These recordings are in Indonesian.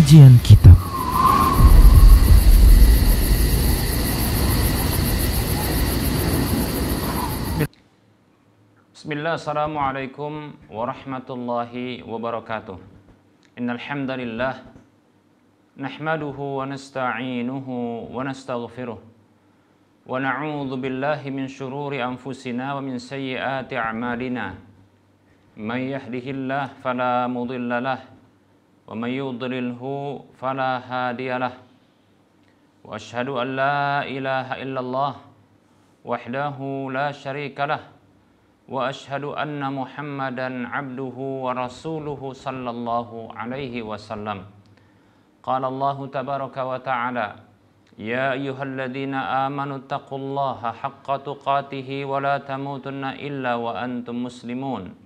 Kajian Kitab. Bismillah, assalamualaikum warahmatullahi wabarakatuh. Innal hamdalillah nahmaduhu wa nasta'inuhu wa nastaghfiruh wa na'udzu billahi min shururi anfusina wa min sayyiati a'malina. May yahdihillahu fala mudilla lahu wa may yudlilhu fala hadiya lahu. Wa asyhadu an la ilaha illallah wahdahu la syarika lahu wa asyhadu anna Muhammadan abduhu wa rasuluhu sallallahu alaihi wasallam. Qala Allah tabaraka wa ta'ala, ya ayyuhalladzina amanu taqullaha haqqa tuqatih wa la tamutunna illa wa antum muslimun.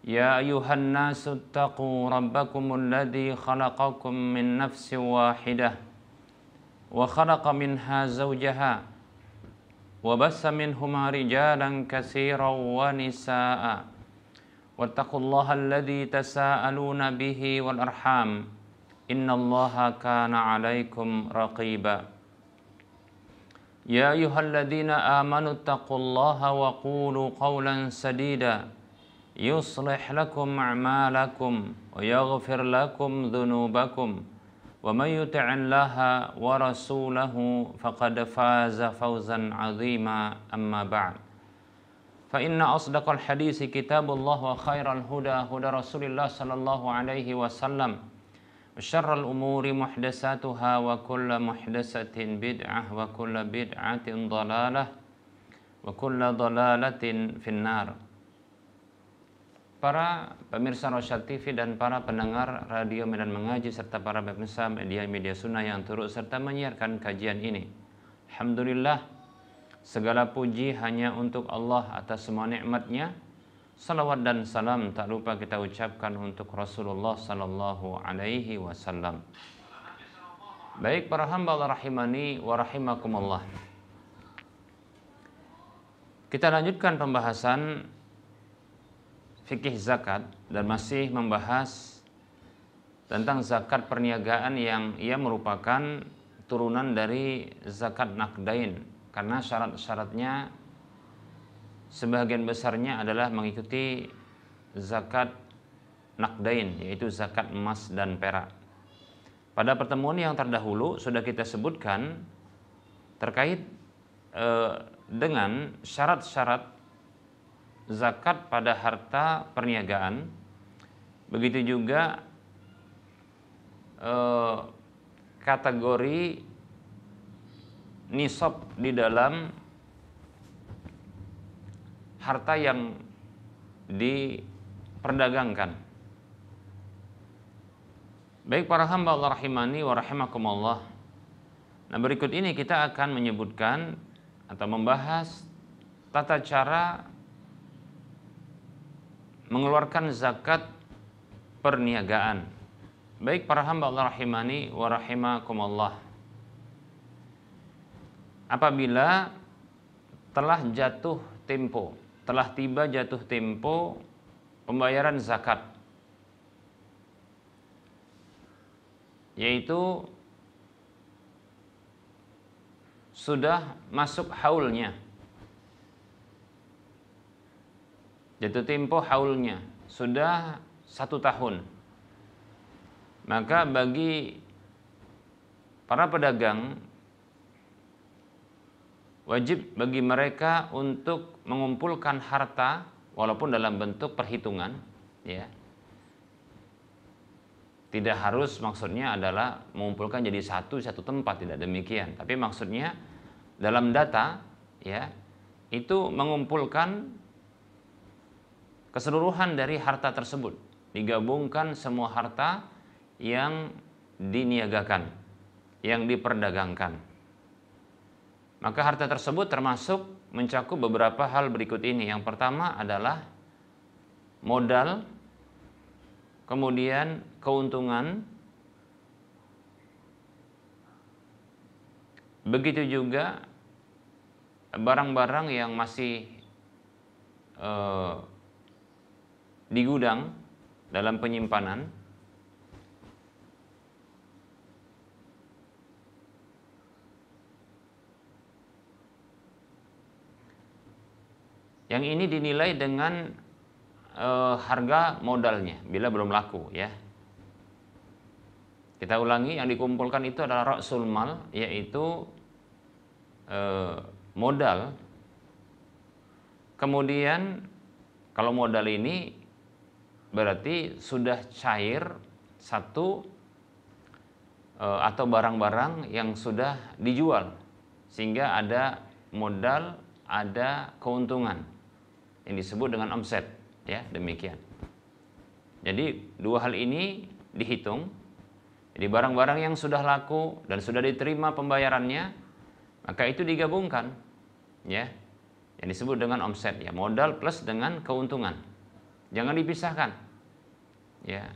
Ya ayyuhan nasu taqu rabbakumul ladzi khalaqakum min nafsin wahidah wa khalaqa minha zawjaha وبث منهما رجالا كثيرا ونساء واتقوا الله الذي تساءلون به والأرحام إن الله كان عليكم رقيبا يا أيها الذين آمنوا اتقوا الله وقولوا قولا سديدا يصلح لكم أعمالكم ويغفر لكم ذنوبكم ومن يطع الله ورسوله فقد فاز فوزا عظيما أما بعد فإن أصدق الحديث كتاب الله وخير الهدى هدى رسول الله صلى الله عليه وسلم وشر الأمور محدثاتها وكل محدثة بدعة وكل بدعة ضلالة وكل ضلالة في النار. Para pemirsa Rosyad TV dan para pendengar radio Medan Mengaji serta para pemirsa media-media sunnah yang turut serta menyiarkan kajian ini. Alhamdulillah, segala puji hanya untuk Allah atas semua nikmat-Nya. Salawat dan salam tak lupa kita ucapkan untuk Rasulullah sallallahu alaihi wasallam. Baik para hamba Allah rahimani wa rahimakumullah. Kita lanjutkan pembahasan fikih zakat dan masih membahas tentang zakat perniagaan yang ia merupakan turunan dari zakat naqdain, karena syarat-syaratnya sebagian besarnya adalah mengikuti zakat naqdain, yaitu zakat emas dan perak. Pada pertemuan yang terdahulu sudah kita sebutkan terkait dengan syarat-syarat zakat pada harta perniagaan, begitu juga kategori nisab di dalam harta yang diperdagangkan. Baik para hamba Allah rahimani wa rahimakumullah. Nah, berikut ini kita akan menyebutkan atau membahas tata cara mengeluarkan zakat perniagaan. Baik para hamba Allah rahimani wa rahimakumullah. Apabila telah tiba jatuh tempo pembayaran zakat, yaitu sudah masuk haulnya, jatuh tempo haulnya sudah 1 tahun, maka bagi para pedagang wajib bagi mereka untuk mengumpulkan harta walaupun dalam bentuk perhitungan, ya. Tidak harus maksudnya adalah mengumpulkan jadi satu tempat, tidak demikian, tapi maksudnya dalam data, ya, itu mengumpulkan keseluruhan dari harta tersebut, digabungkan semua harta yang diniagakan, yang diperdagangkan. Maka harta tersebut termasuk mencakup beberapa hal berikut ini. Yang pertama adalah modal, kemudian keuntungan, begitu juga barang-barang yang masih di gudang dalam penyimpanan, Yang ini dinilai dengan harga modalnya bila belum laku, ya. Kita ulangi, yang dikumpulkan itu adalah ra'sul mal, yaitu modal. Kemudian kalau modal ini berarti sudah cair satu atau barang-barang yang sudah dijual, sehingga ada modal, ada keuntungan yang disebut dengan omset, ya, demikian. Jadi dua hal ini dihitung. Jadi barang-barang yang sudah laku dan sudah diterima pembayarannya, maka itu digabungkan, ya, yang disebut dengan omset, ya, modal plus dengan keuntungan. Jangan dipisahkan, ya,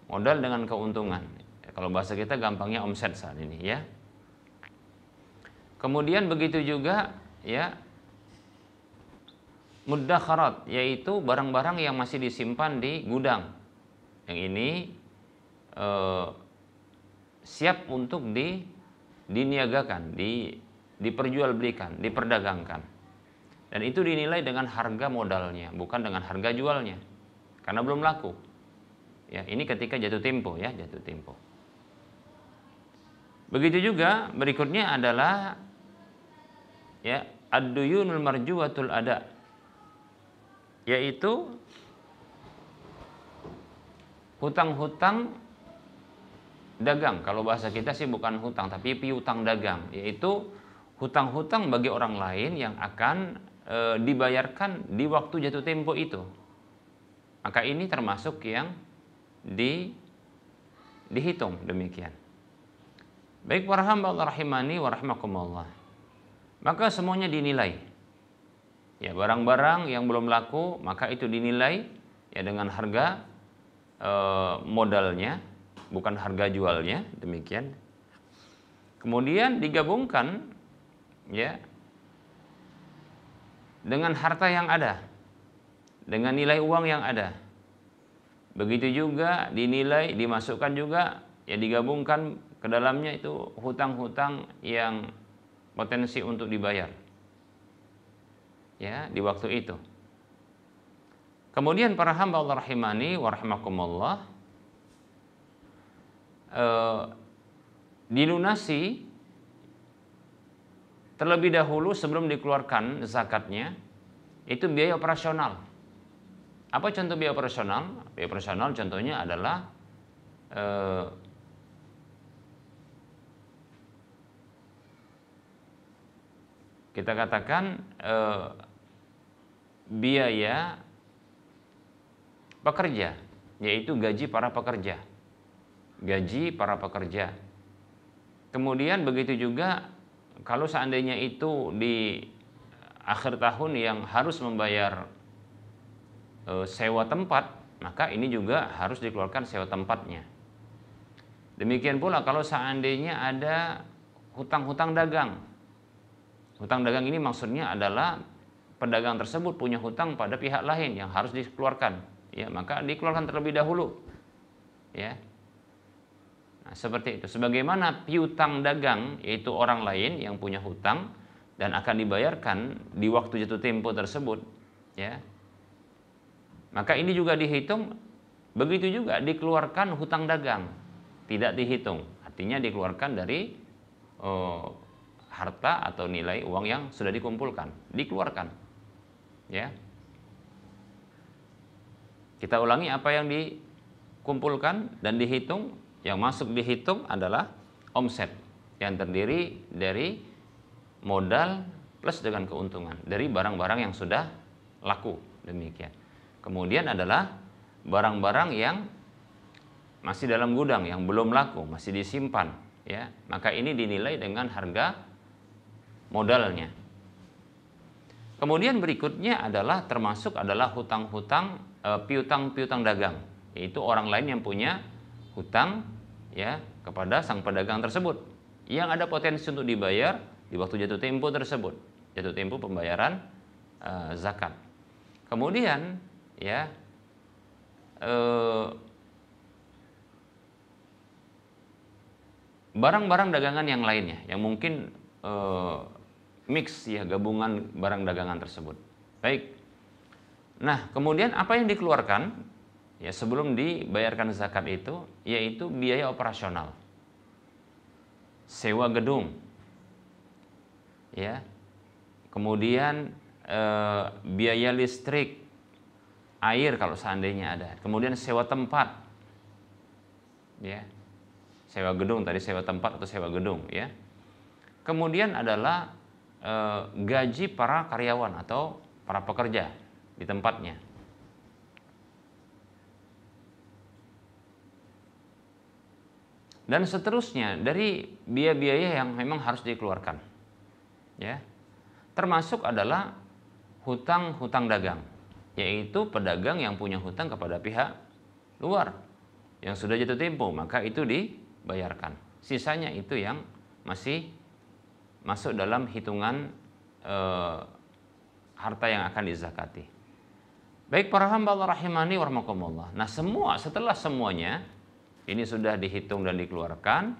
modal dengan keuntungan. Kalau bahasa kita gampangnya omset saat ini, ya. Kemudian begitu juga, ya, muddakharat, yaitu barang-barang yang masih disimpan di gudang. Yang ini siap untuk diniagakan, diperjualbelikan, diperdagangkan. Dan itu dinilai dengan harga modalnya, bukan dengan harga jualnya, karena belum laku. Ya, ini ketika jatuh tempo, ya, jatuh tempo. Begitu juga berikutnya adalah, ya, ad-duyunul marjuwatul ada, yaitu hutang-hutang dagang. Kalau bahasa kita sih bukan hutang, tapi piutang dagang, yaitu hutang-hutang bagi orang lain yang akan dibayarkan di waktu jatuh tempo itu. Maka ini termasuk yang dihitung demikian. Baik para hamba Allah rahimani wa rahimakumullah. Maka semuanya dinilai. Ya, barang-barang yang belum laku maka itu dinilai, ya, dengan harga modalnya, bukan harga jualnya, demikian. Kemudian digabungkan, ya, dengan harta yang ada, dengan nilai uang yang ada. Begitu juga dinilai, dimasukkan juga, ya, digabungkan ke dalamnya itu hutang-hutang yang potensi untuk dibayar, ya, di waktu itu. Kemudian para hamba Allah rahimani wa rahimakumullah, dilunasi terlebih dahulu sebelum dikeluarkan zakatnya, itu biaya operasional. Apa contoh biaya operasional? Biaya operasional contohnya adalah kita katakan biaya pekerja, yaitu gaji para pekerja. Gaji para pekerja. Kemudian begitu juga kalau seandainya itu di akhir tahun yang harus membayar sewa tempat, maka ini juga harus dikeluarkan sewa tempatnya. Demikian pula kalau seandainya ada hutang-hutang dagang. Hutang dagang ini maksudnya adalah pedagang tersebut punya hutang pada pihak lain yang harus dikeluarkan, ya, maka dikeluarkan terlebih dahulu, ya. Nah, seperti itu. Sebagaimana piutang dagang, yaitu orang lain yang punya hutang dan akan dibayarkan di waktu jatuh tempo tersebut, ya. Maka ini juga dihitung. Begitu juga dikeluarkan hutang dagang, tidak dihitung. Artinya dikeluarkan dari harta atau nilai uang yang sudah dikumpulkan, dikeluarkan, ya. Kita ulangi apa yang dikumpulkan dan dihitung. Yang masuk dihitung adalah omset yang terdiri dari modal plus dengan keuntungan dari barang-barang yang sudah laku, demikian. Kemudian adalah barang-barang yang masih dalam gudang yang belum laku, masih disimpan, ya. Maka ini dinilai dengan harga modalnya. Kemudian berikutnya adalah termasuk adalah hutang-hutang piutang-piutang dagang, yaitu orang lain yang punya hutang, ya, kepada sang pedagang tersebut yang ada potensi untuk dibayar di waktu jatuh tempo tersebut, jatuh tempo pembayaran zakat. Kemudian, ya, barang-barang dagangan yang lainnya yang mungkin mix, ya, gabungan barang dagangan tersebut. Baik. Nah, kemudian apa yang dikeluarkan ya sebelum dibayarkan zakat itu yaitu biaya operasional. Sewa gedung. Ya. Kemudian biaya listrik, air kalau seandainya ada. Kemudian sewa tempat. Ya. Sewa gedung tadi, sewa tempat atau sewa gedung ya. Kemudian adalah gaji para karyawan atau para pekerja di tempatnya. Dan seterusnya dari biaya-biaya yang memang harus dikeluarkan. Ya. Termasuk adalah hutang-hutang dagang, yaitu pedagang yang punya hutang kepada pihak luar yang sudah jatuh tempo, maka itu dibayarkan. Sisanya itu yang masih masuk dalam hitungan harta yang akan dizakati. Baik para hamba Allah rahimani warahmatullah. Nah, setelah semuanya ini sudah dihitung dan dikeluarkan,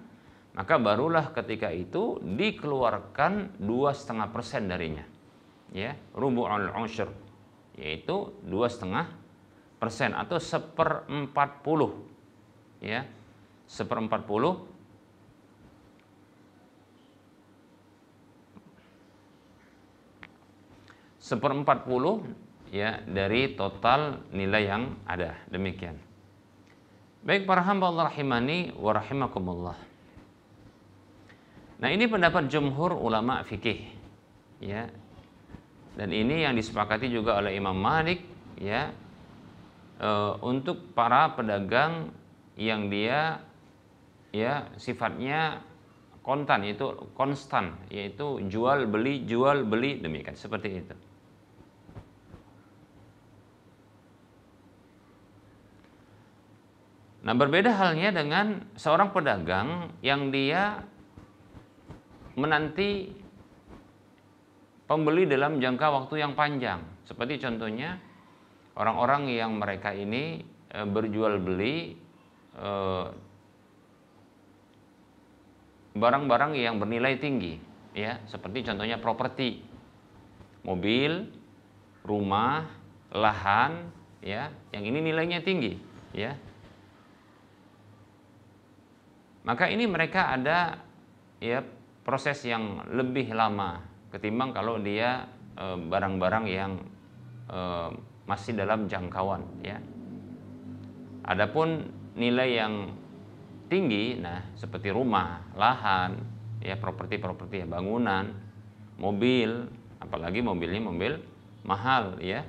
maka barulah ketika itu dikeluarkan 2,5% darinya. Ya, rubu'ul usyr, yaitu 2,5% atau 1/40. Ya. 1/40 ya dari total nilai yang ada. Demikian. Baik para hamba Allah rahimani wa rahimakumullah. Nah, ini pendapat jumhur ulama fikih ya. Dan ini yang disepakati juga oleh Imam Malik ya, untuk para pedagang yang dia ya sifatnya kontan, yaitu konstan, yaitu jual beli demikian, seperti itu. Nah, berbeda halnya dengan seorang pedagang yang dia menanti pembeli dalam jangka waktu yang panjang. Seperti contohnya orang-orang yang mereka ini berjual beli barang-barang yang bernilai tinggi, ya, seperti contohnya properti, mobil, rumah, lahan, ya, yang ini nilainya tinggi, ya. Maka ini mereka ada ya proses yang lebih lama ketimbang kalau dia barang-barang yang masih dalam jangkauan ya. Adapun nilai yang tinggi, nah seperti rumah, lahan, ya properti-properti ya, bangunan, mobil, apalagi mobilnya mobil mahal ya.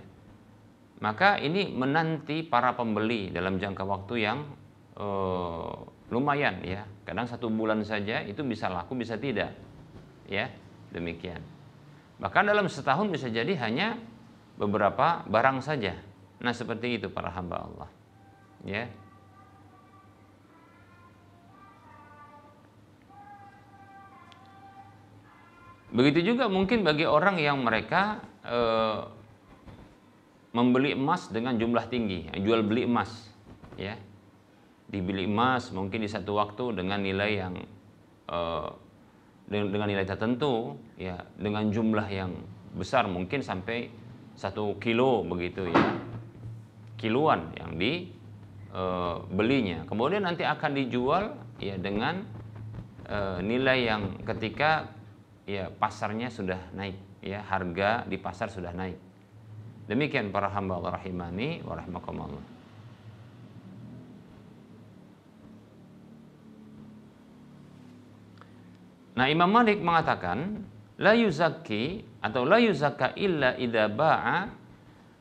Maka ini menanti para pembeli dalam jangka waktu yang lumayan ya, kadang 1 bulan saja itu bisa laku bisa tidak ya, demikian. Bahkan dalam setahun bisa jadi hanya beberapa barang saja. Nah, seperti itu para hamba Allah ya. Begitu juga mungkin bagi orang yang mereka membeli emas dengan jumlah tinggi, jual beli emas ya. Dibeli emas mungkin di satu waktu dengan nilai yang dengan nilai tertentu ya, dengan jumlah yang besar mungkin sampai 1 kilo begitu ya, kiloan yang dibelinya. Kemudian nanti akan dijual ya dengan nilai yang ketika ya pasarnya sudah naik ya, harga di pasar sudah naik. Demikian para hamba Allah rahimani wa rahimakumullah. Nah, Imam Malik mengatakan la yuzakki atau la yuzakka illa idza ba'a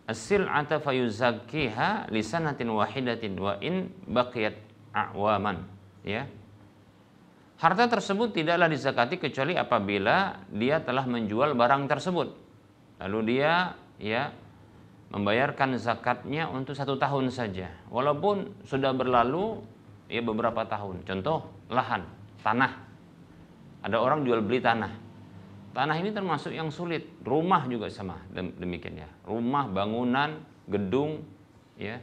as-sil'ata fayuzakkiha li sanatin wahidatin wa in baqiyat a'waman ya. Harta tersebut tidaklah dizakati kecuali apabila dia telah menjual barang tersebut. Lalu dia ya membayarkan zakatnya untuk 1 tahun saja, walaupun sudah berlalu ya beberapa tahun. Contoh lahan, tanah. Ada orang jual beli tanah. Tanah ini termasuk yang sulit. Rumah juga sama demikian ya. Rumah, bangunan, gedung ya.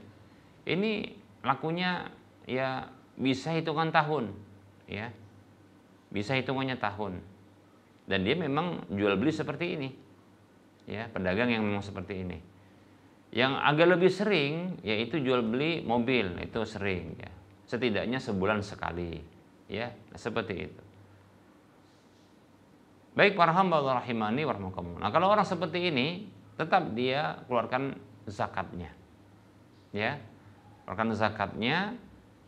Ini lakunya ya bisa hitungan tahun ya. Bisa hitungannya tahun. Dan dia memang jual beli seperti ini. ya, pedagang yang memang seperti ini. Yang agak lebih sering yaitu jual beli mobil, itu sering ya. Setidaknya sebulan sekali, ya, seperti itu. Baik para hamba Allah rahimani wa rahimakumullah. Nah, kalau orang seperti ini tetap dia keluarkan zakatnya. Ya. Keluarkan zakatnya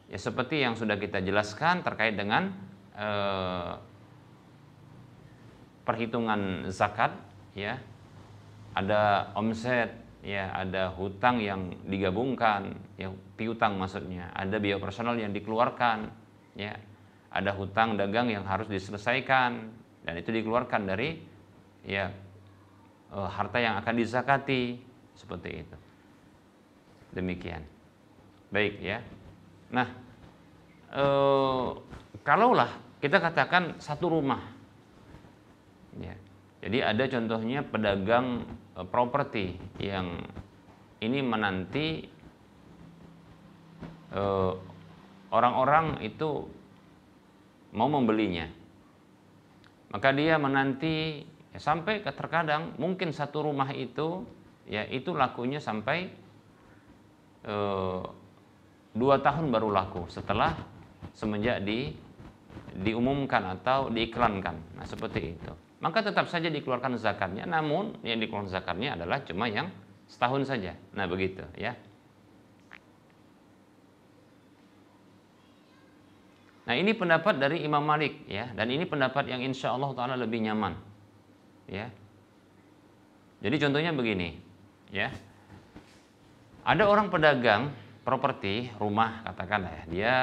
ya seperti yang sudah kita jelaskan terkait dengan perhitungan zakat, ya. Ada omset, ya, ada hutang yang digabungkan, ya, piutang maksudnya, ada biaya operasional yang dikeluarkan, ya. Ada hutang dagang yang harus diselesaikan dan itu dikeluarkan dari ya harta yang akan dizakati, seperti itu. Demikian. Baik ya. Nah, kalaulah kita katakan satu rumah, ya. Jadi ada contohnya pedagang properti yang ini menanti orang-orang itu mau membelinya. Maka dia menanti ya, sampai terkadang mungkin satu rumah itu ya itu lakunya sampai 2 tahun baru laku setelah semenjak diumumkan atau diiklankan. Nah, seperti itu. Maka tetap saja dikeluarkan zakatnya, namun yang dikeluarkan zakatnya adalah cuma yang setahun saja. Nah, begitu ya. Nah, ini pendapat dari Imam Malik ya, dan ini pendapat yang insya Allah taala lebih nyaman. Ya. Jadi contohnya begini, ya. Ada orang pedagang properti rumah, katakanlah ya, dia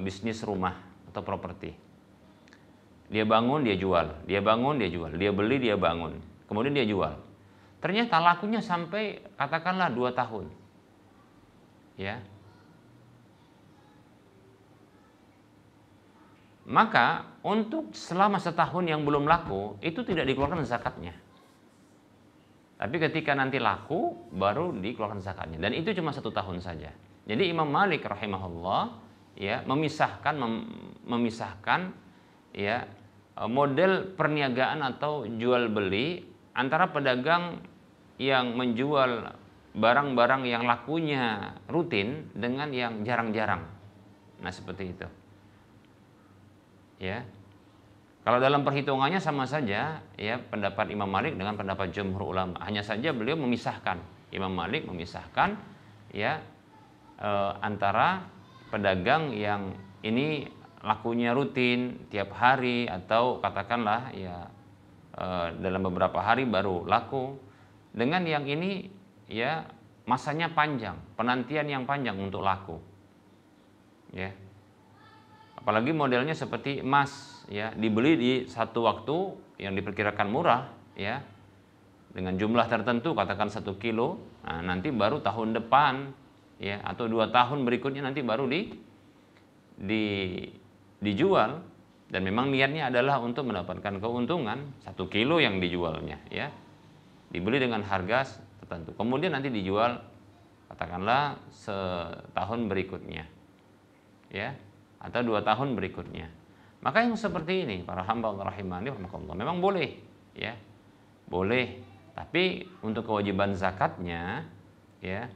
bisnis rumah atau properti. Dia bangun, dia jual, dia bangun, dia jual, dia beli, dia bangun, kemudian dia jual. Ternyata lakunya sampai katakanlah 2 tahun. Ya. Maka untuk selama setahun yang belum laku itu tidak dikeluarkan zakatnya. Tapi ketika nanti laku baru dikeluarkan zakatnya, dan itu cuma 1 tahun saja. Jadi Imam Malik rahimahullah ya memisahkan ya model perniagaan atau jual beli antara pedagang yang menjual barang-barang yang lakunya rutin dengan yang jarang-jarang. Nah, seperti itu. Ya. Kalau dalam perhitungannya sama saja ya pendapat Imam Malik dengan pendapat jumhur ulama. Hanya saja beliau memisahkan, Imam Malik memisahkan ya antara pedagang yang ini lakunya rutin tiap hari atau katakanlah ya dalam beberapa hari baru laku, dengan yang ini ya masanya panjang, penantian yang panjang untuk laku. Ya. Apalagi modelnya seperti emas ya, dibeli di satu waktu yang diperkirakan murah ya, dengan jumlah tertentu katakan 1 kilo, nah, nanti baru tahun depan ya atau 2 tahun berikutnya nanti baru dijual, dan memang niatnya adalah untuk mendapatkan keuntungan 1 kilo yang dijualnya ya, dibeli dengan harga tertentu, kemudian nanti dijual katakanlah setahun berikutnya ya, atau 2 tahun berikutnya. Maka yang seperti ini para hamba Allah rahimani rahimakumullah memang boleh ya. Boleh, tapi untuk kewajiban zakatnya ya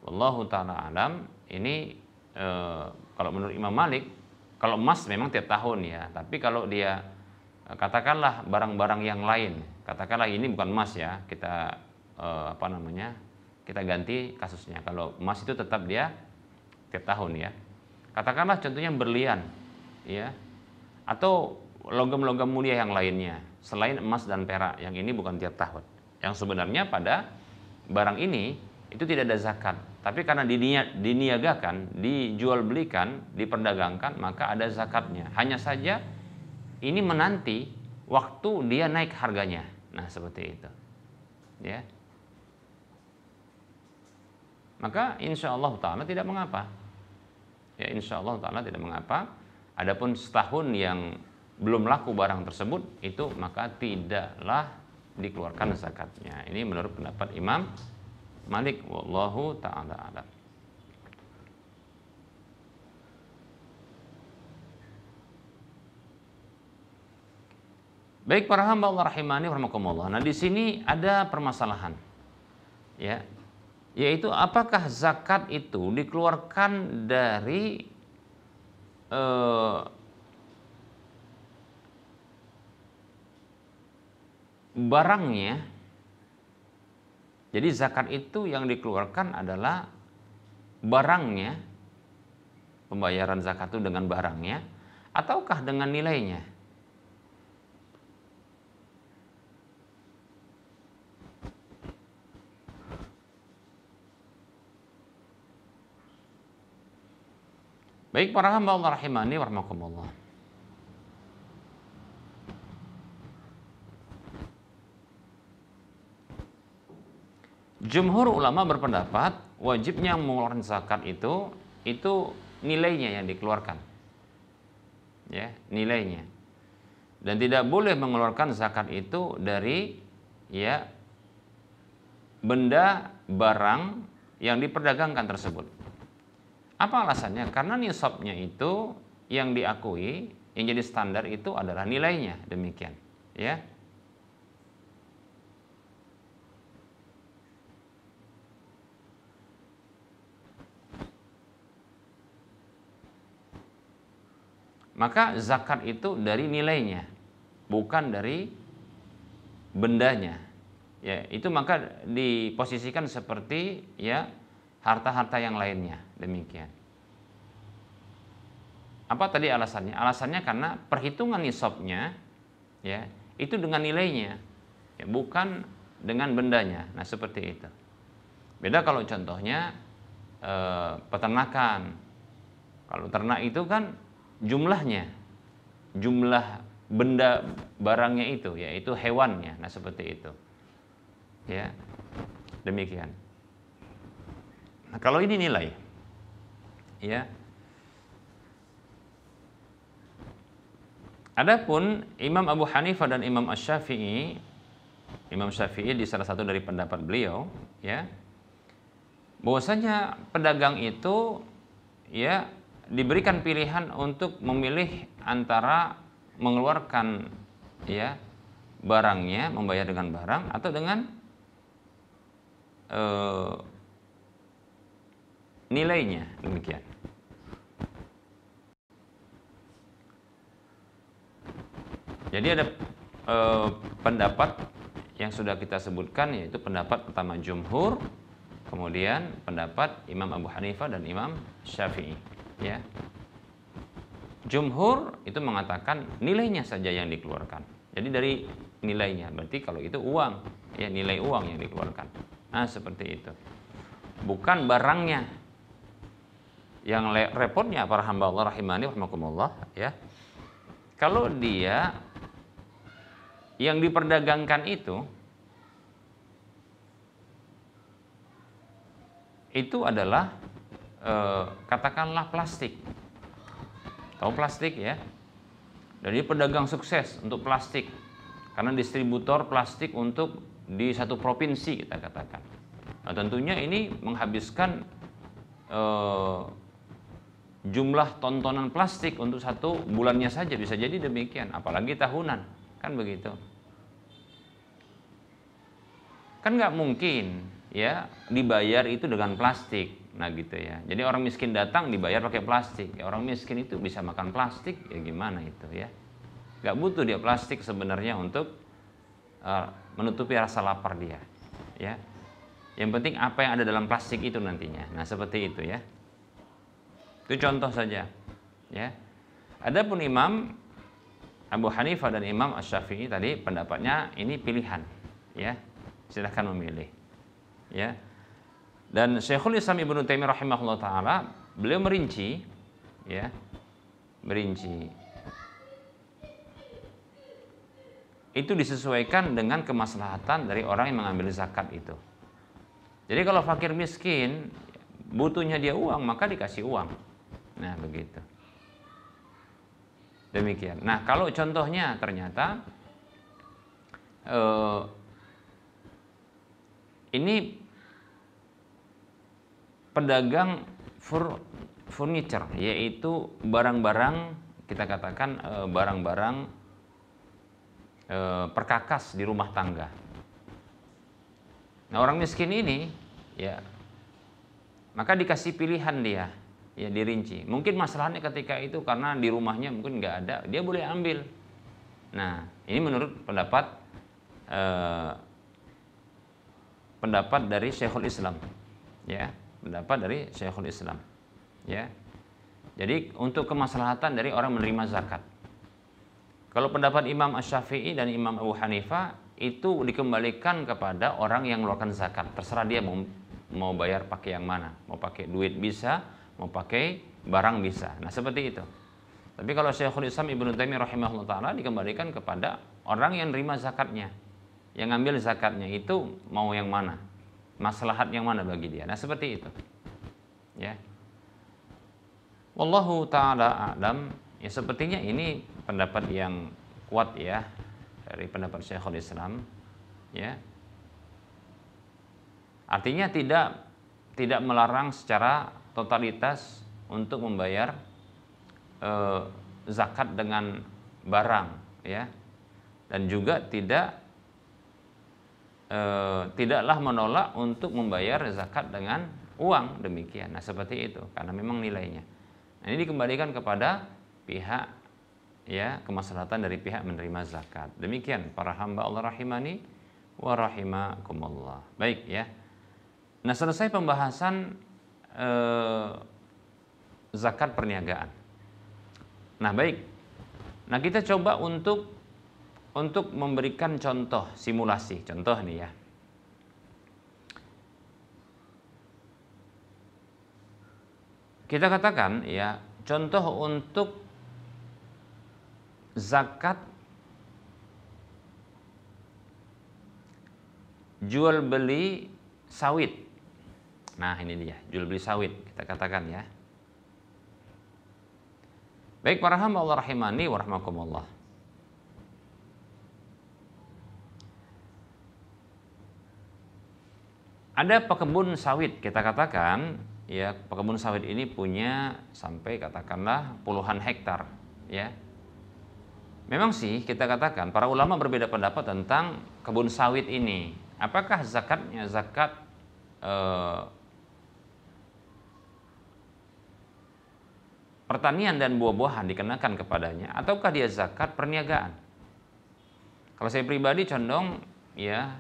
wallahu taala alam ini kalau menurut Imam Malik, kalau emas memang tiap tahun ya, tapi kalau dia katakanlah barang-barang yang lain, katakanlah ini bukan emas ya, kita kita ganti kasusnya. Kalau emas itu tetap dia tiap tahun ya. Katakanlah contohnya berlian, ya, atau logam-logam mulia yang lainnya selain emas dan perak, yang ini bukan tiap tahun. Yang sebenarnya pada barang ini itu tidak ada zakat, tapi karena diniagakan, dijual belikan, diperdagangkan, maka ada zakatnya. Hanya saja ini menanti waktu dia naik harganya. Nah, seperti itu, ya. Maka insya Allah taala tidak mengapa. Ya, insya Allah taala tidak mengapa. Adapun setahun yang belum laku barang tersebut itu maka tidaklah dikeluarkan zakatnya. Ini menurut pendapat Imam Malik wallahu taala alam. Baik para hamba Allah rahimani rahimakumullah. Nah, di sini ada permasalahan. Ya. Yaitu apakah zakat itu dikeluarkan dari barangnya. Jadi zakat itu yang dikeluarkan adalah barangnya, pembayaran zakat itu dengan barangnya, ataukah dengan nilainya? Baik para hamba Allah rahimani warahmatullah. Jumhur ulama berpendapat wajibnya mengeluarkan zakat itu nilainya yang dikeluarkan. Ya, nilainya. Dan tidak boleh mengeluarkan zakat itu dari ya benda barang yang diperdagangkan tersebut. Apa alasannya? Karena nisabnya itu yang diakui, yang jadi standar itu adalah nilainya, demikian, ya. Maka zakat itu dari nilainya, bukan dari bendanya. Ya, itu maka diposisikan seperti ya harta-harta yang lainnya, demikian. Apa tadi alasannya? Alasannya karena perhitungan nisabnya ya, itu dengan nilainya, ya, bukan dengan bendanya. Nah, seperti itu. Beda kalau contohnya peternakan. Kalau ternak itu kan jumlahnya, jumlah benda barangnya itu, yaitu hewannya. Nah, seperti itu. Ya, demikian. Nah, kalau ini nilai, ya. Adapun Imam Abu Hanifah dan Imam Asy-Syafi'i, Imam Syafi'i di salah satu dari pendapat beliau, ya, bahwasanya pedagang itu, ya, diberikan pilihan untuk memilih antara mengeluarkan, ya, barangnya, membayar dengan barang atau dengan nilainya, demikian. Jadi ada pendapat yang sudah kita sebutkan, yaitu pendapat pertama jumhur, kemudian pendapat Imam Abu Hanifah dan Imam Syafi'i. Ya, jumhur itu mengatakan nilainya saja yang dikeluarkan. Jadi dari nilainya, berarti kalau itu uang, ya, nilai uang yang dikeluarkan. Nah, seperti itu. Bukan barangnya. Yang repotnya para hamba Allah rahimani rahimakumullah, ya. Kalau dia yang diperdagangkan itu adalah katakanlah plastik. Tahu plastik, ya? Jadi pedagang sukses untuk plastik karena distributor plastik untuk di satu provinsi, kita katakan. Nah, tentunya ini menghabiskan jumlah tontonan plastik untuk satu bulannya saja, bisa jadi demikian, apalagi tahunan, kan begitu. Kan nggak mungkin, ya, dibayar itu dengan plastik. Nah, gitu ya. Jadi orang miskin datang dibayar pakai plastik. Ya, orang miskin itu bisa makan plastik, ya gimana itu, ya? Nggak butuh dia plastik sebenarnya untuk menutupi rasa lapar dia, ya. Yang penting apa yang ada dalam plastik itu nantinya. Nah, seperti itu, ya. Itu contoh saja, ya. Adapun Imam Abu Hanifah dan Imam Asy-Syafi'i tadi pendapatnya ini pilihan, ya. Silahkan memilih, ya. Dan Syekhul Islam Ibnu Taimiyah rahimahullah taala, beliau merinci, ya, itu disesuaikan dengan kemaslahatan dari orang yang mengambil zakat itu. Jadi kalau fakir miskin butuhnya dia uang, maka dikasih uang. Nah, begitu. Demikian. Nah, kalau contohnya ternyata ini pedagang furniture, yaitu barang-barang, kita katakan barang-barang perkakas di rumah tangga. Nah, orang miskin ini ya maka dikasih pilihan dia, ya dirinci. Mungkin masalahnya ketika itu karena di rumahnya mungkin nggak ada, dia boleh ambil. Nah, ini menurut pendapat dari Syekhul Islam, ya, pendapat dari Syekhul Islam, ya. Jadi untuk kemaslahatan dari orang menerima zakat. Kalau pendapat Imam Asy-Syafi'i dan Imam Abu Hanifah itu dikembalikan kepada orang yang mengeluarkan zakat. Terserah dia mau bayar pakai yang mana, mau pakai duit bisa, mau pakai barang bisa. Nah, seperti itu. Tapi kalau Syekhul Islam Ibnu Taimiyah rahimahullah taala dikembalikan kepada orang yang nerima zakatnya. Yang ngambil zakatnya itu mau yang mana? Maslahat yang mana bagi dia? Nah, seperti itu. Ya. Wallahu taala a'lam. Ya, sepertinya ini pendapat yang kuat ya dari pendapat Syekhul Islam, ya. Artinya tidak melarang secara totalitas untuk membayar zakat dengan barang, ya. Dan juga tidaklah menolak untuk membayar zakat dengan uang, demikian. Nah, seperti itu karena memang nilainya. Nah, ini dikembalikan kepada pihak, ya, kemaslahatan dari pihak menerima zakat. Demikian para hamba Allah rahimani wa rahimakumullah. Baik, ya. Nah, selesai pembahasan zakat perniagaan. Nah, baik. Nah, kita coba untuk memberikan contoh simulasi. Contoh nih ya. Kita katakan ya, contoh untuk zakat jual beli sawit. Nah, ini dia, jual beli sawit kita katakan ya. Baik para hamba Allah rahimani wa rahmakumullah. Ada pekebun sawit, kita katakan ya, pekebun sawit ini punya sampai katakanlah puluhan hektar, ya. Memang sih kita katakan para ulama berbeda pendapat tentang kebun sawit ini. Apakah zakatnya zakat pertanian dan buah-buahan dikenakan kepadanya, ataukah dia zakat perniagaan? Kalau saya pribadi condong ya,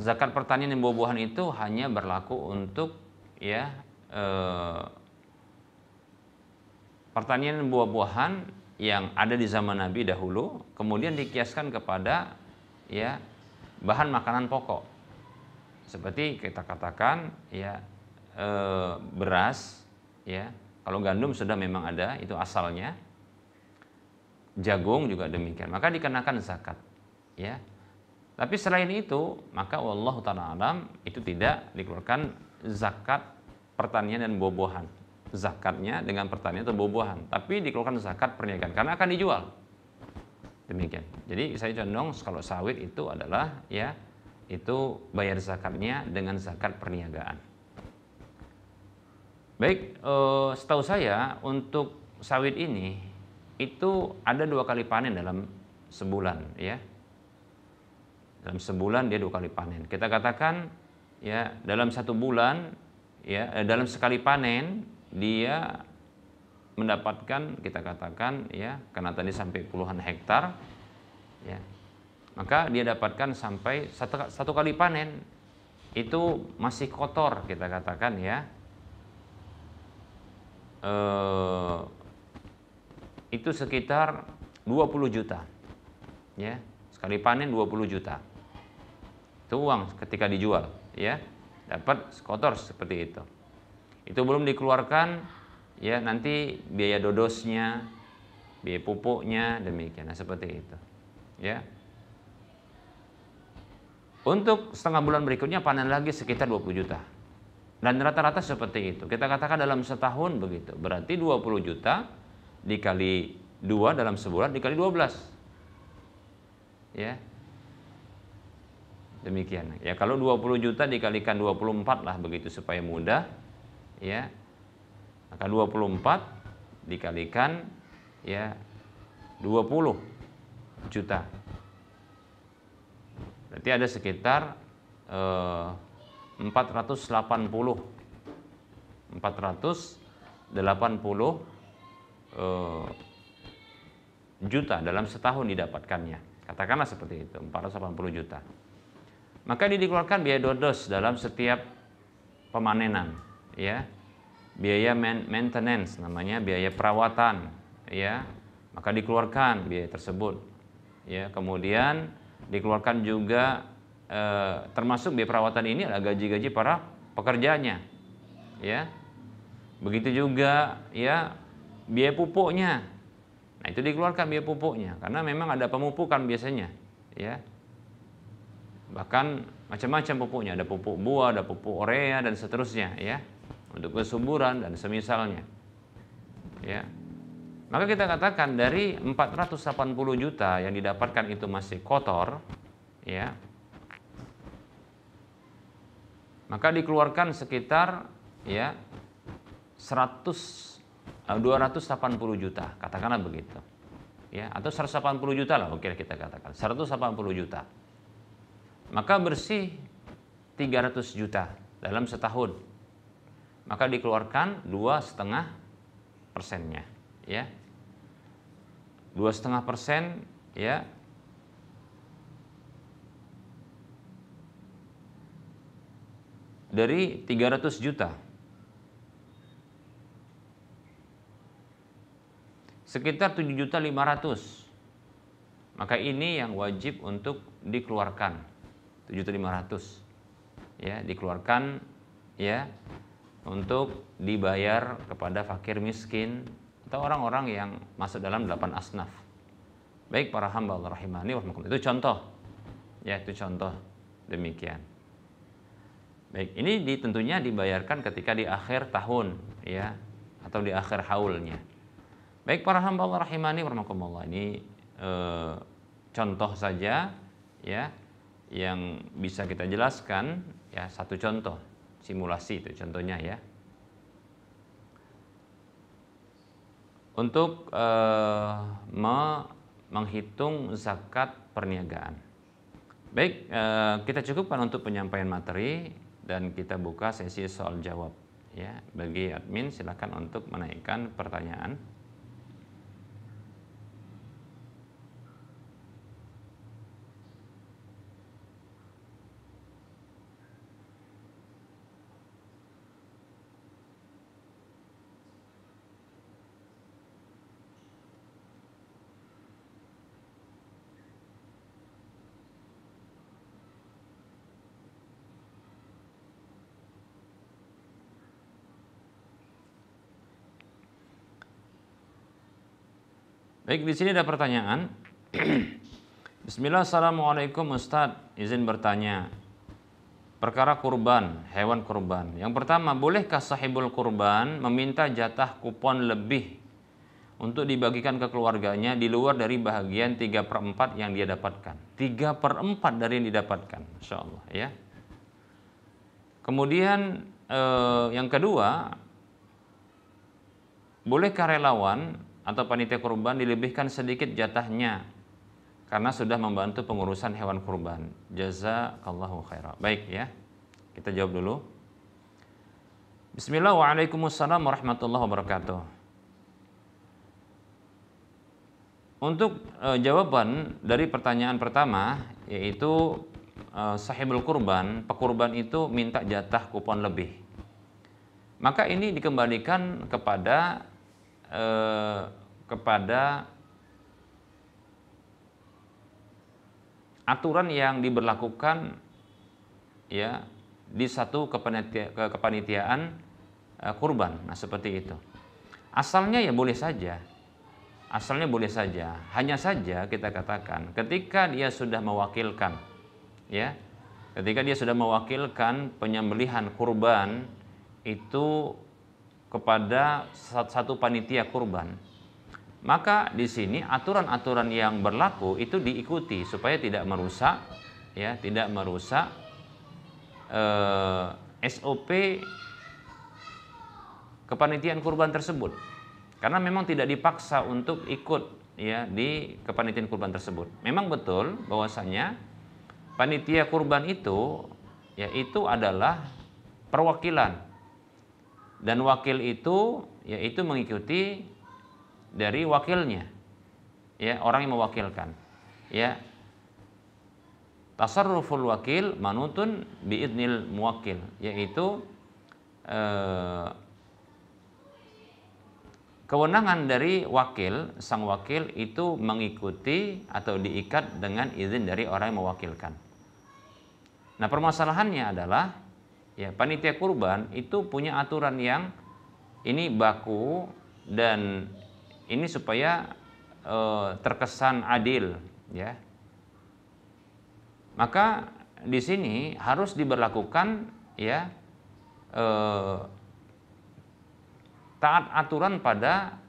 zakat pertanian dan buah-buahan itu hanya berlaku untuk ya pertanian dan buah-buahan yang ada di zaman Nabi dahulu, kemudian dikiaskan kepada ya bahan makanan pokok. Seperti kita katakan ya beras, ya. Kalau gandum sudah memang ada, itu asalnya. Jagung juga demikian. Maka dikenakan zakat, ya. Tapi selain itu, maka wallahu ta'ala alam itu tidak dikeluarkan zakat pertanian dan buah-buahan. Zakatnya dengan pertanian atau buah-buahan, tapi dikeluarkan zakat perniagaan karena akan dijual. Demikian. Jadi saya condong kalau sawit itu adalah ya itu bayar zakatnya dengan zakat perniagaan. Baik, setahu saya untuk sawit ini itu ada 2 kali panen dalam sebulan, ya. Dalam sebulan dia 2 kali panen. Kita katakan ya dalam 1 bulan ya dalam sekali panen dia mendapatkan, kita katakan ya, karena tadi sampai puluhan hektar ya, maka dia dapatkan sampai satu kali panen itu masih kotor, kita katakan ya, itu sekitar 20 juta ya, sekali panen 20 juta itu uang ketika dijual ya, dapat kotor seperti itu. Itu belum dikeluarkan ya nanti biaya dodosnya, biaya pupuknya, demikian. Nah, seperti itu ya. Untuk setengah bulan berikutnya panen lagi sekitar 20 juta. Dan rata-rata seperti itu. Kita katakan dalam setahun begitu. Berarti 20 juta dikali 2 dalam sebulan dikali 12. Ya. Demikian. Ya, kalau 20 juta dikalikan 24 lah begitu supaya mudah. Ya. Maka 24 dikalikan ya 20. juta. Berarti ada sekitar 480 juta dalam setahun didapatkannya. Katakanlah seperti itu, 480 juta. Maka ini dikeluarkan biaya dodos dalam setiap pemanenan, ya. Biaya maintenance namanya, biaya perawatan, ya. Maka dikeluarkan biaya tersebut. Ya, kemudian dikeluarkan juga termasuk biaya perawatan ini adalah gaji-gaji para pekerjanya. Ya. Begitu juga ya biaya pupuknya. Nah, itu dikeluarkan biaya pupuknya karena memang ada pemupukan biasanya, ya. Bahkan macam-macam pupuknya, ada pupuk buah, ada pupuk urea dan seterusnya, ya. Untuk kesuburan dan semisalnya. Ya. Maka kita katakan dari 480 juta yang didapatkan itu masih kotor, ya. Maka dikeluarkan sekitar ya 280 juta, katakanlah begitu. Ya, atau 180 juta lah oke kita katakan. 180 juta. Maka bersih 300 juta dalam setahun. Maka dikeluarkan 2,5%-nya, ya. 2,5%, ya. Dari 300 juta. Sekitar 7.500.000. Maka ini yang wajib untuk dikeluarkan. 7.500.000. Ya, dikeluarkan ya untuk dibayar kepada fakir miskin atau orang-orang yang masuk dalam 8 asnaf. Baik para hamba Allah rahimani wa rahmakumullah. Itu contoh. Ya, itu contoh demikian. Baik, ini tentunya dibayarkan ketika di akhir tahun ya atau di akhir haulnya. Baik para hamba Allah rahimani wa rahmakumullah. Ini contoh saja ya yang bisa kita jelaskan ya, satu contoh simulasi itu contohnya ya. Untuk menghitung zakat perniagaan. Baik, kita cukupkan untuk penyampaian materi dan kita buka sesi soal jawab ya. Bagi admin silakan untuk menaikkan pertanyaan. Baik, di sini ada pertanyaan. Bismillah, assalamualaikum Ustadz, izin bertanya. Perkara kurban, hewan kurban. Yang pertama, bolehkah sahibul kurban meminta jatah kupon lebih untuk dibagikan ke keluarganya di luar dari bahagian 3/4 yang dia dapatkan? 3/4 dari yang didapatkan, Masya Allah ya. Kemudian yang kedua, bolehkah relawan atau panitia kurban dilebihkan sedikit jatahnya karena sudah membantu pengurusan hewan kurban? Jazakallahu khairan. Baik ya, kita jawab dulu. Bismillah, waalaikumsalam warahmatullahi wabarakatuh. Untuk jawaban dari pertanyaan pertama, yaitu sahibul kurban, pekurban itu minta jatah kupon lebih. Maka ini dikembalikan kepada aturan yang diberlakukan ya di satu kepanitiaan kurban. Nah, seperti itu. Asalnya ya boleh saja. Asalnya boleh saja. Hanya saja kita katakan ketika dia sudah mewakilkan ya, ketika dia sudah mewakilkan penyembelihan kurban itu kepada satu panitia kurban, maka di sini aturan-aturan yang berlaku itu diikuti supaya tidak merusak ya, tidak merusak SOP kepanitiaan kurban tersebut. Karena memang tidak dipaksa untuk ikut ya di kepanitiaan kurban tersebut. Memang betul bahwasanya panitia kurban itu yaitu adalah perwakilan, dan wakil itu yaitu mengikuti dari wakilnya, ya orang yang mewakilkan, ya. Tasarruful wakil manutun biidnil muwakil, yaitu kewenangan dari wakil, sang wakil itu mengikuti atau diikat dengan izin dari orang yang mewakilkan. Nah, permasalahannya adalah ya panitia kurban itu punya aturan yang ini baku, dan ini supaya terkesan adil, ya. Maka di sini harus diberlakukan ya taat aturan pada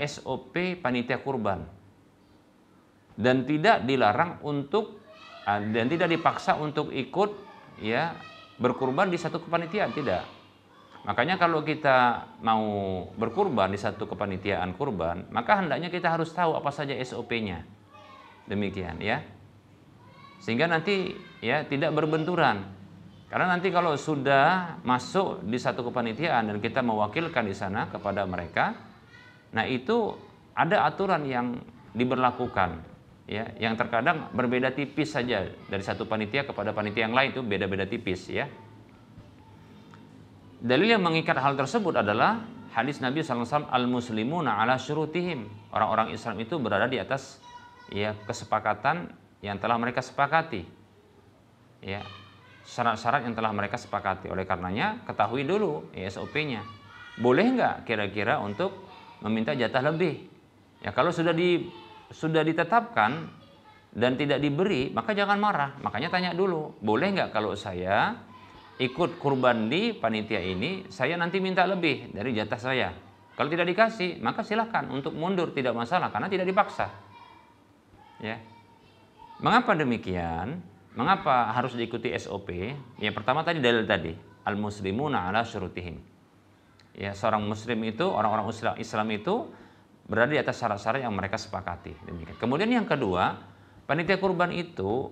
SOP panitia kurban, dan tidak dilarang untuk dan tidak dipaksa untuk ikut ya berkurban di satu kepanitiaan, tidak. Makanya kalau kita mau berkurban di satu kepanitiaan kurban, maka hendaknya kita harus tahu apa saja SOP-nya. Demikian ya. Sehingga nanti ya tidak berbenturan. Karena nanti kalau sudah masuk di satu kepanitiaan dan kita mewakilkan di sana kepada mereka, nah itu ada aturan yang diberlakukan, ya, yang terkadang berbeda tipis saja dari satu panitia kepada panitia yang lain, itu beda-beda tipis, ya. Dalil yang mengikat hal tersebut adalah hadis Nabi SAW, al-muslimuna ala syurutihim. Orang-orang Islam itu berada di atas ya kesepakatan yang telah mereka sepakati, ya, syarat-syarat yang telah mereka sepakati. Oleh karenanya ketahui dulu ya SOP-nya. Boleh nggak kira-kira untuk meminta jatah lebih? Ya kalau sudah ditetapkan dan tidak diberi, maka jangan marah. Makanya tanya dulu, boleh nggak kalau saya ikut kurban di panitia ini, saya nanti minta lebih dari jatah saya. Kalau tidak dikasih, maka silakan untuk mundur, tidak masalah, karena tidak dipaksa. Ya. Mengapa demikian? Mengapa harus diikuti SOP? Yang pertama tadi dalil tadi, al-muslimuna ala syurutihim. Ya, seorang muslim itu, orang-orang Islam itu berada di atas syarat-syarat yang mereka sepakati. Demikian. Kemudian yang kedua, panitia kurban itu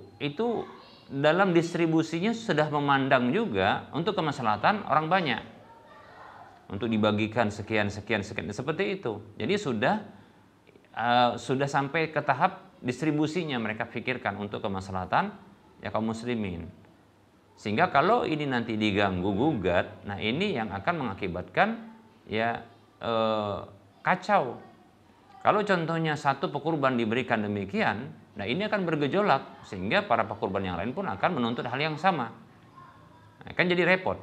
dalam distribusinya sudah memandang juga untuk kemaslahatan orang banyak. Untuk dibagikan sekian seperti itu. Jadi sudah sampai ke tahap distribusinya mereka pikirkan untuk kemaslahatan ya kaum muslimin. Sehingga kalau ini nanti diganggu gugat, nah ini yang akan mengakibatkan ya kacau. Kalau contohnya satu pekurban diberikan demikian, nah ini akan bergejolak sehingga para pekurban yang lain pun akan menuntut hal yang sama. Nah, kan jadi repot.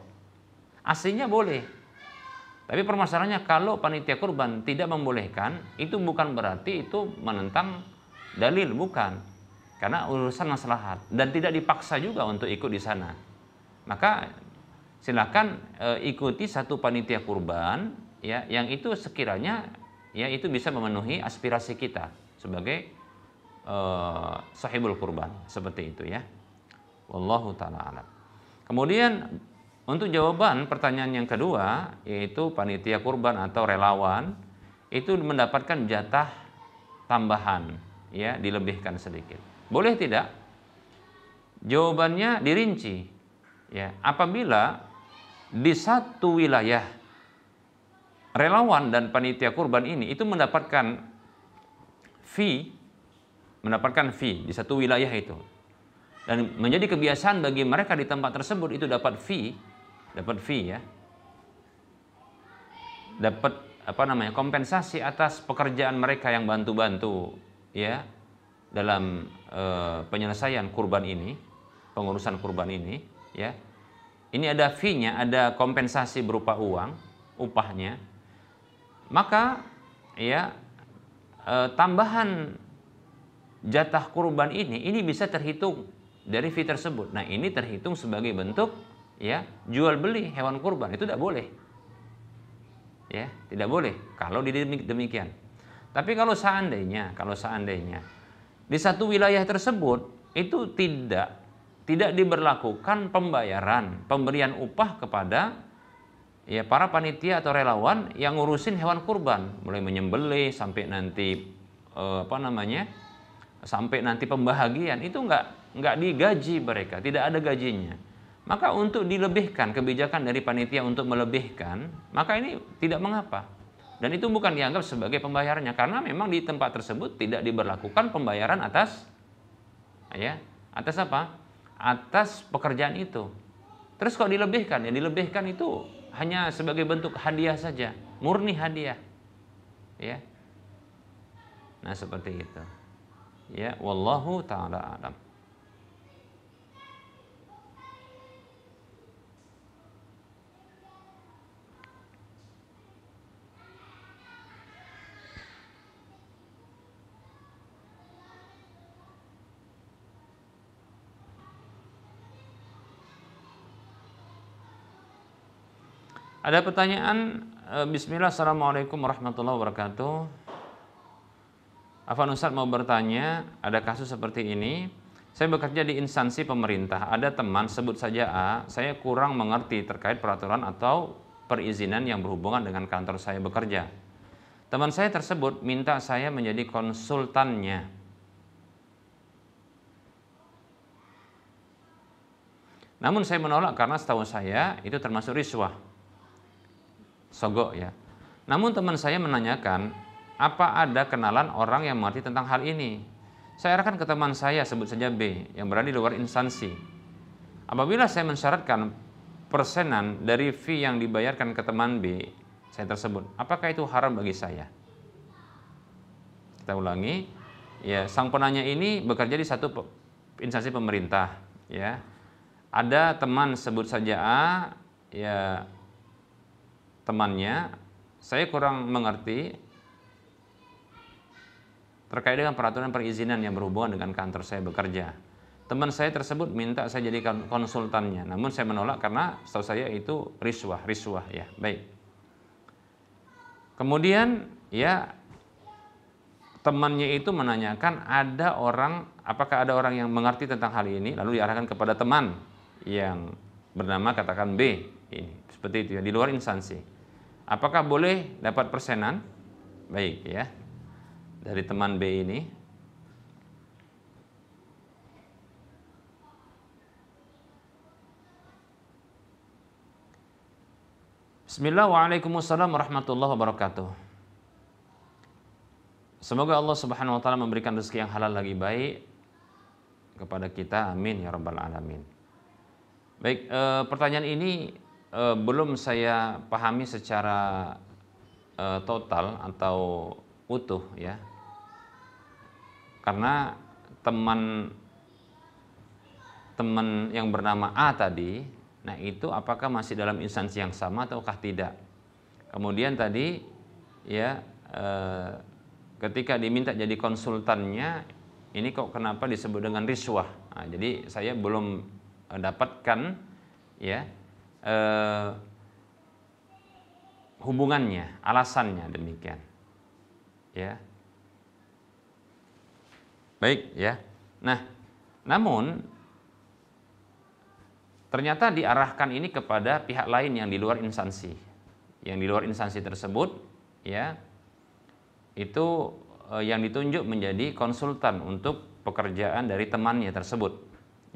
Aslinya boleh. Tapi permasalahannya kalau panitia kurban tidak membolehkan, itu bukan berarti itu menentang dalil, bukan. Karena urusan maslahat dan tidak dipaksa juga untuk ikut di sana. Maka silakan ikuti satu panitia kurban ya yang itu sekiranya ya itu bisa memenuhi aspirasi kita sebagai sahibul kurban, seperti itu ya. Wallahu taala alam. Kemudian untuk jawaban pertanyaan yang kedua, yaitu panitia kurban atau relawan itu mendapatkan jatah tambahan, ya, dilebihkan sedikit. Boleh tidak? Jawabannya dirinci. Ya, apabila di satu wilayah relawan dan panitia kurban ini itu mendapatkan fee di satu wilayah itu. Dan menjadi kebiasaan bagi mereka di tempat tersebut itu dapat fee ya. Dapat kompensasi atas pekerjaan mereka yang bantu-bantu ya dalam penyelesaian kurban ini, pengurusan kurban ini ya. Ini ada fee-nya, ada kompensasi berupa uang, upahnya. Maka ya tambahan jatah kurban ini bisa terhitung dari fee tersebut. Nah, ini terhitung sebagai bentuk ya jual beli hewan kurban, itu tidak boleh. Ya, tidak boleh kalau demikian. Tapi kalau seandainya di satu wilayah tersebut itu tidak diberlakukan pemberian upah kepada ya para panitia atau relawan yang ngurusin hewan kurban, mulai menyembelih sampai nanti sampai nanti pembahagian, itu nggak digaji mereka, tidak ada gajinya. Maka untuk dilebihkan kebijakan dari panitia untuk melebihkan, maka ini tidak mengapa. Dan itu bukan dianggap sebagai pembayarannya, karena memang di tempat tersebut tidak diberlakukan pembayaran atas apa? Atas pekerjaan itu. Terus kok dilebihkan? Ya dilebihkan itu hanya sebagai bentuk hadiah saja, murni hadiah. Ya. Nah, seperti itu. Ya, wallahu taala alam. Ada pertanyaan, bismillah, assalamualaikum warahmatullahi wabarakatuh. Afwan Ustaz mau bertanya, ada kasus seperti ini. Saya bekerja di instansi pemerintah, ada teman sebut saja A, saya kurang mengerti terkait peraturan atau perizinan yang berhubungan dengan kantor saya bekerja. Teman saya tersebut minta saya menjadi konsultannya. Namun saya menolak karena setahu saya itu termasuk riswah. Sogok ya. Namun teman saya menanyakan, apa ada kenalan orang yang mengerti tentang hal ini? Saya arahkan ke teman saya, sebut saja B, yang berada di luar instansi. Apabila saya mensyaratkan persenan dari fee yang dibayarkan ke teman B saya tersebut, apakah itu haram bagi saya? Kita ulangi, ya, sang penanya ini bekerja di satu instansi pemerintah, ya. Ada teman sebut saja A, ya, temannya, saya kurang mengerti terkait dengan peraturan perizinan yang berhubungan dengan kantor saya bekerja. Teman saya tersebut minta saya jadi konsultannya, namun saya menolak karena setahu saya itu riswah ya. Baik. Kemudian ya temannya itu menanyakan apakah ada orang yang mengerti tentang hal ini, lalu diarahkan kepada teman yang bernama katakan B ini, seperti itu ya, di luar instansi. Apakah boleh dapat persenan? Baik ya, dari teman B ini. Bismillahirrahmanirrahim. Waalaikumsalam warahmatullahi wabarakatuh. Semoga Allah Subhanahu wa taala memberikan rezeki yang halal lagi baik kepada kita, amin ya rabbal alamin. Baik, pertanyaan ini belum saya pahami secara total atau utuh ya, karena teman yang bernama A tadi, nah itu apakah masih dalam instansi yang sama ataukah tidak. Kemudian tadi ya ketika diminta jadi konsultannya, ini kok kenapa disebut dengan riswah. Nah, jadi saya belum dapatkan ya hubungannya, alasannya demikian. Ya. Baik ya. Nah, namun ternyata diarahkan ini kepada pihak lain yang di luar instansi. Yang di luar instansi tersebut ya itu yang ditunjuk menjadi konsultan untuk pekerjaan dari temannya tersebut.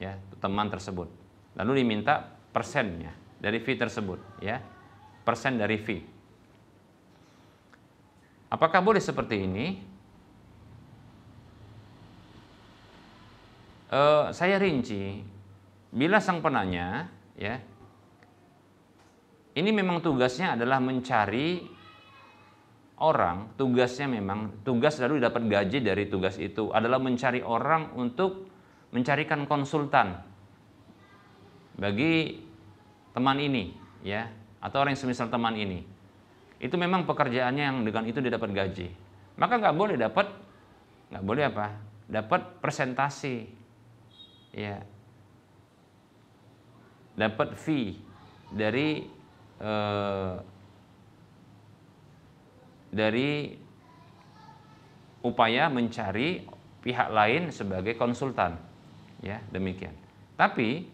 Ya, teman tersebut. Lalu diminta persennya dari fee tersebut, ya, persen dari fee. Apakah boleh seperti ini? Saya rinci, bila sang penanya, ya, ini memang tugasnya adalah mencari orang, tugas lalu dapat gaji dari tugas itu adalah mencari orang untuk mencarikan konsultan bagi teman ini, ya, atau orang yang semisal teman ini. Itu memang pekerjaannya yang dengan itu dia dapat gaji. Maka nggak boleh dapat persentase, ya, dapat fee dari upaya mencari pihak lain sebagai konsultan, ya, demikian. Tapi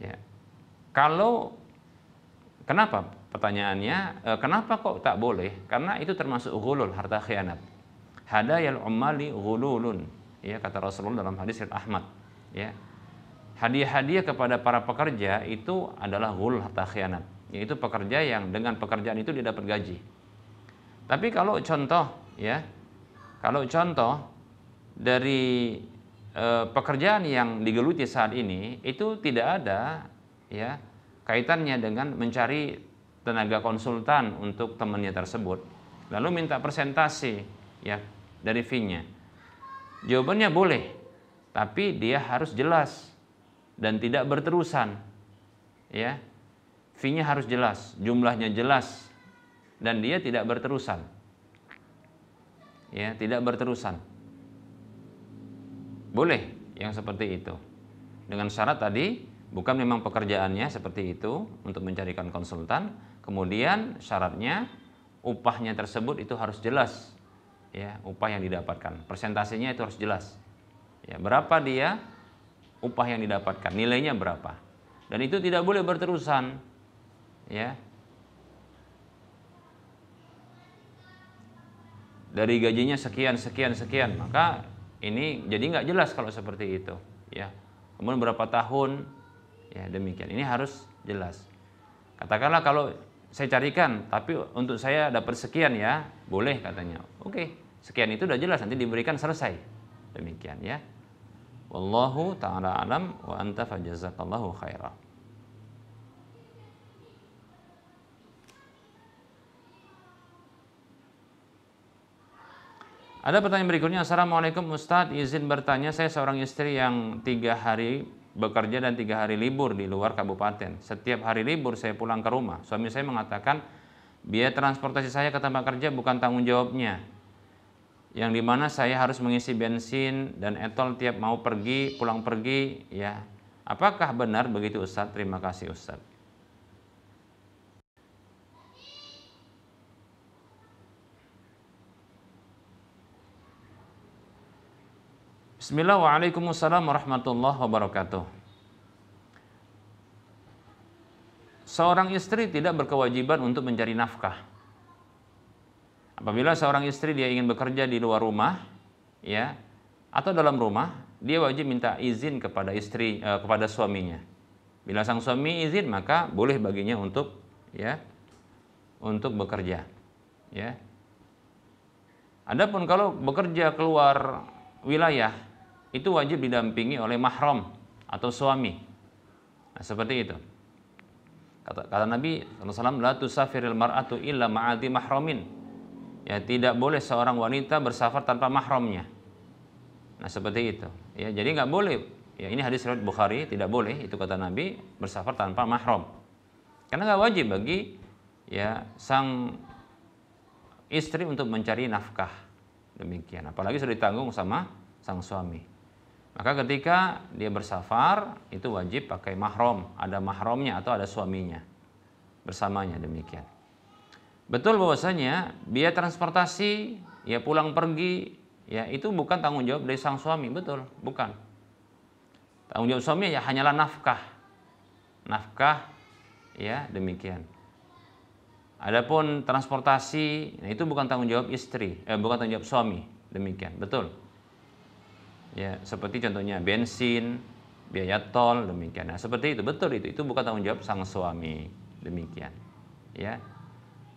ya, kenapa pertanyaannya, kenapa kok tak boleh? Karena itu termasuk ghulul, harta khianat. Hadayal ummali ghululun, ya kata Rasulullah dalam hadis riwayat Ahmad, ya. Hadiah-hadiah kepada para pekerja itu adalah ghulul, harta khianat, yaitu pekerja yang dengan pekerjaan itu dia dapat gaji. Tapi kalau contoh, ya, kalau contoh dari pekerjaan yang digeluti saat ini itu tidak ada, ya, kaitannya dengan mencari tenaga konsultan untuk temannya tersebut, lalu minta persentase, ya, dari fee-nya. Jawabannya boleh, tapi dia harus jelas dan tidak berterusan, ya. Fee-nya harus jelas, jumlahnya jelas, dan dia tidak berterusan, ya, tidak berterusan. Boleh yang seperti itu, dengan syarat tadi bukan memang pekerjaannya seperti itu untuk mencarikan konsultan. Kemudian syaratnya upahnya tersebut itu harus jelas, ya, upah yang didapatkan, persentasenya itu harus jelas, ya, berapa dia upah yang didapatkan, nilainya berapa, dan itu tidak boleh berterusan, ya. Dari gajinya sekian sekian sekian, maka ini jadi nggak jelas kalau seperti itu, ya. Kemudian berapa tahun, ya, demikian. Ini harus jelas. Katakanlah kalau saya carikan, tapi untuk saya dapat sekian, ya, boleh katanya. Oke, sekian itu udah jelas, nanti diberikan, selesai. Demikian, ya. Wallahu ta'ala alam wa anta fajazakallahu khairah. Ada pertanyaan berikutnya. Assalamualaikum Ustadz, izin bertanya, saya seorang istri yang 3 hari bekerja dan 3 hari libur di luar kabupaten. Setiap hari libur saya pulang ke rumah. Suami saya mengatakan biaya transportasi saya ke tempat kerja bukan tanggung jawabnya, yang dimana saya harus mengisi bensin dan etol tiap mau pergi, pulang pergi, ya. Apakah benar begitu Ustadz? Terima kasih Ustadz. Bismillahirrahmanirrahim. Waalaikumsalam warahmatullahi wabarakatuh. Seorang istri tidak berkewajiban untuk mencari nafkah. Apabila seorang istri dia ingin bekerja di luar rumah, ya, atau dalam rumah, dia wajib minta izin kepada kepada suaminya. Bila sang suami izin, maka boleh baginya untuk, ya, untuk bekerja, ya. Adapun kalau bekerja keluar wilayah, itu wajib didampingi oleh mahram atau suami. Nah, seperti itu. Kata Nabi SAW, la tusafiril mar'atu illa ma'adhi mahramin. Ya, tidak boleh seorang wanita bersafar tanpa mahramnya. Nah, seperti itu. Ya, jadi nggak boleh. Ya, ini hadis riwayat Bukhari, tidak boleh itu kata Nabi bersafar tanpa mahram. Karena nggak wajib bagi, ya, sang istri untuk mencari nafkah. Demikian. Apalagi sudah ditanggung sama sang suami. Maka ketika dia bersafar, itu wajib pakai mahram, ada mahramnya atau ada suaminya bersamanya, demikian. Betul bahwasanya biaya transportasi, ya, pulang pergi, ya, itu bukan tanggung jawab dari sang suami, betul, bukan. Tanggung jawab suami ya hanyalah nafkah. Nafkah, ya, demikian. Adapun transportasi, nah, itu bukan tanggung jawab istri, bukan tanggung jawab suami, demikian, betul. Ya, seperti contohnya bensin, biaya tol, demikian. Nah, seperti itu, betul itu bukan tanggung jawab sang suami, demikian. Ya,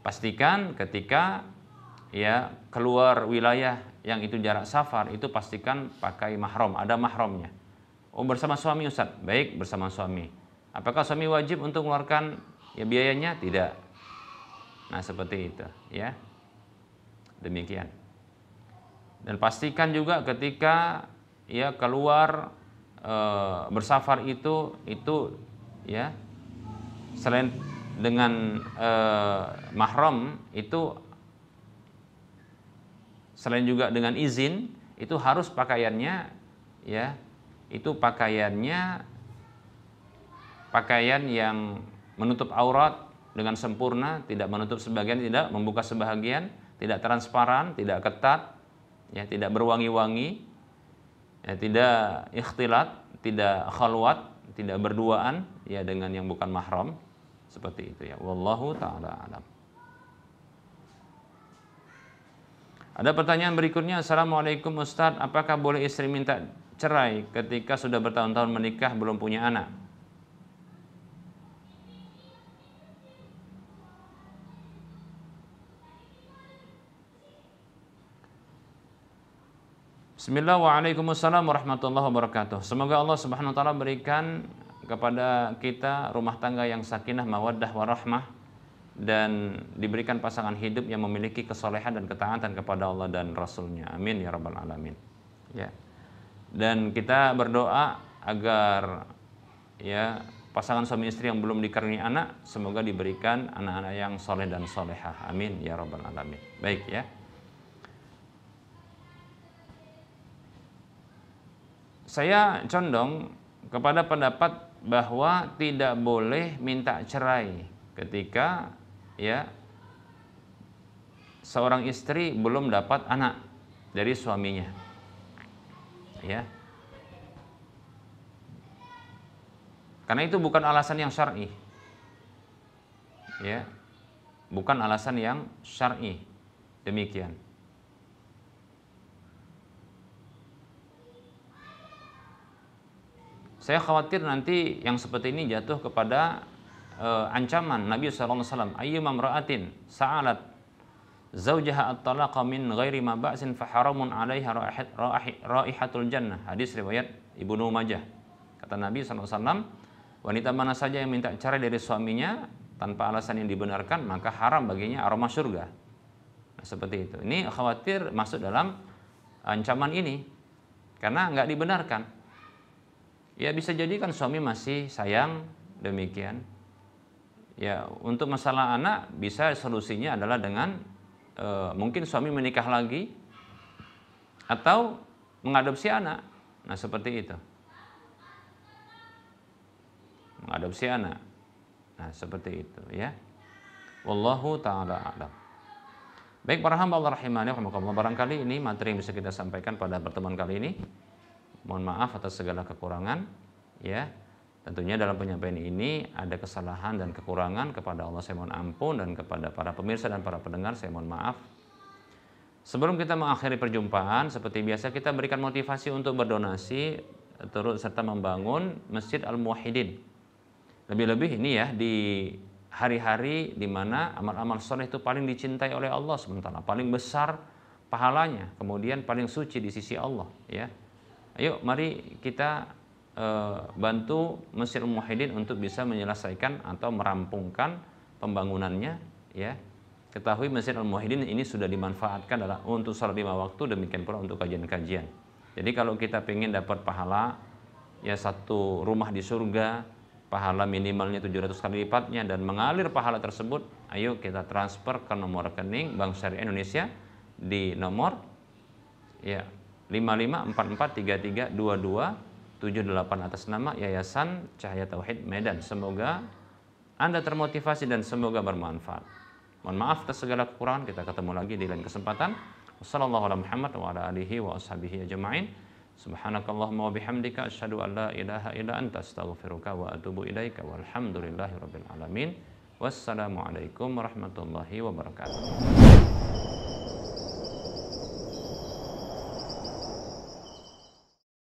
pastikan ketika, ya, keluar wilayah yang itu jarak safar, itu pastikan pakai mahram, ada mahramnya. Oh, bersama suami Ustaz, baik, bersama suami. Apakah suami wajib untuk mengeluarkan, ya, biayanya? Tidak. Nah, seperti itu, ya, demikian. Dan pastikan juga ketika, ya, keluar bersafar itu, ya, selain dengan mahram, itu selain juga dengan izin, itu harus pakaiannya, ya, itu pakaian yang menutup aurat dengan sempurna, tidak menutup sebagian, tidak membuka sebagian, tidak transparan, tidak ketat, ya, tidak berwangi-wangi, ya, tidak ikhtilat, tidak khalwat, tidak berduaan, ya, dengan yang bukan mahram, Seperti itu ya. Wallahu taala alam. Ada pertanyaan berikutnya. Assalamualaikum Ustadz, apakah boleh istri minta cerai ketika sudah bertahun-tahun menikah belum punya anak? Bismillah, waalaikumsalam warahmatullahi wabarakatuh. Semoga Allah Subhanahu wa taala berikan kepada kita rumah tangga yang sakinah, mawaddah, warahmah, dan diberikan pasangan hidup yang memiliki kesolehan dan ketaatan kepada Allah dan Rasul-Nya. Amin ya rabbal alamin. Ya. Dan kita berdoa agar ya pasangan suami istri yang belum dikaruniai anak semoga diberikan anak-anak yang soleh dan solehah. Amin ya rabbal alamin. Baik ya. Saya condong kepada pendapat bahwa tidak boleh minta cerai ketika ya seorang istri belum dapat anak dari suaminya. Ya. Karena itu bukan alasan yang syar'i. Ya. Bukan alasan yang syar'i. Demikian. Saya khawatir nanti yang seperti ini jatuh kepada ancaman Nabi SAW. Ayyuma imra'atin sa'alat zaujaha at-talaqa min ghairi ma ba'sin fa haramun 'alaiha raihatul jannah. Hadis riwayat Ibnu Majah. Kata Nabi SAW, wanita mana saja yang minta cerai dari suaminya tanpa alasan yang dibenarkan, maka haram baginya aroma surga. Nah, seperti itu. Ini khawatir masuk dalam ancaman ini karena nggak dibenarkan. Ya bisa jadi kan suami masih sayang, demikian. Ya untuk masalah anak bisa solusinya adalah dengan mungkin suami menikah lagi atau mengadopsi anak. Nah seperti itu. Mengadopsi anak. Nah seperti itu ya. Wallahu ta'ala a'lam. Baik para hamba Allah rahimani rahimakumullah, barangkali ini materi yang bisa kita sampaikan pada pertemuan kali ini. Mohon maaf atas segala kekurangan ya. Tentunya dalam penyampaian ini ada kesalahan dan kekurangan, kepada Allah saya mohon ampun, dan kepada para pemirsa dan para pendengar saya mohon maaf. Sebelum kita mengakhiri perjumpaan, seperti biasa kita berikan motivasi untuk berdonasi turut serta membangun Masjid Al-Muwahhidin. Lebih-lebih ini ya di hari-hari di mana amal-amal soleh itu paling dicintai oleh Allah SWT, paling besar pahalanya, kemudian paling suci di sisi Allah ya. Ayo mari kita bantu Masjid Al-Muwahhidin untuk bisa menyelesaikan atau merampungkan pembangunannya ya. Ketahui Masjid Al-Muwahhidin ini sudah dimanfaatkan untuk salat 5 waktu, demikian pula untuk kajian-kajian. Jadi kalau kita ingin dapat pahala ya satu rumah di surga, pahala minimalnya 700 kali lipatnya, dan mengalir pahala tersebut, ayo kita transfer ke nomor rekening Bank Syariah Indonesia di nomor ya 5544332278 atas nama Yayasan Cahaya Tauhid Medan. Semoga Anda termotivasi dan semoga bermanfaat. Mohon maaf atas segala kekurangan, kita ketemu lagi di lain kesempatan. Wassalamualaikum warahmatullahi wabarakatuh. Subhanakallahumma wa bihamdika asyhadu an la ilaha illa anta astaghfiruka wa atubu ilaika walhamdulillahirabbil alamin. Wassalamualaikum warahmatullahi wabarakatuh.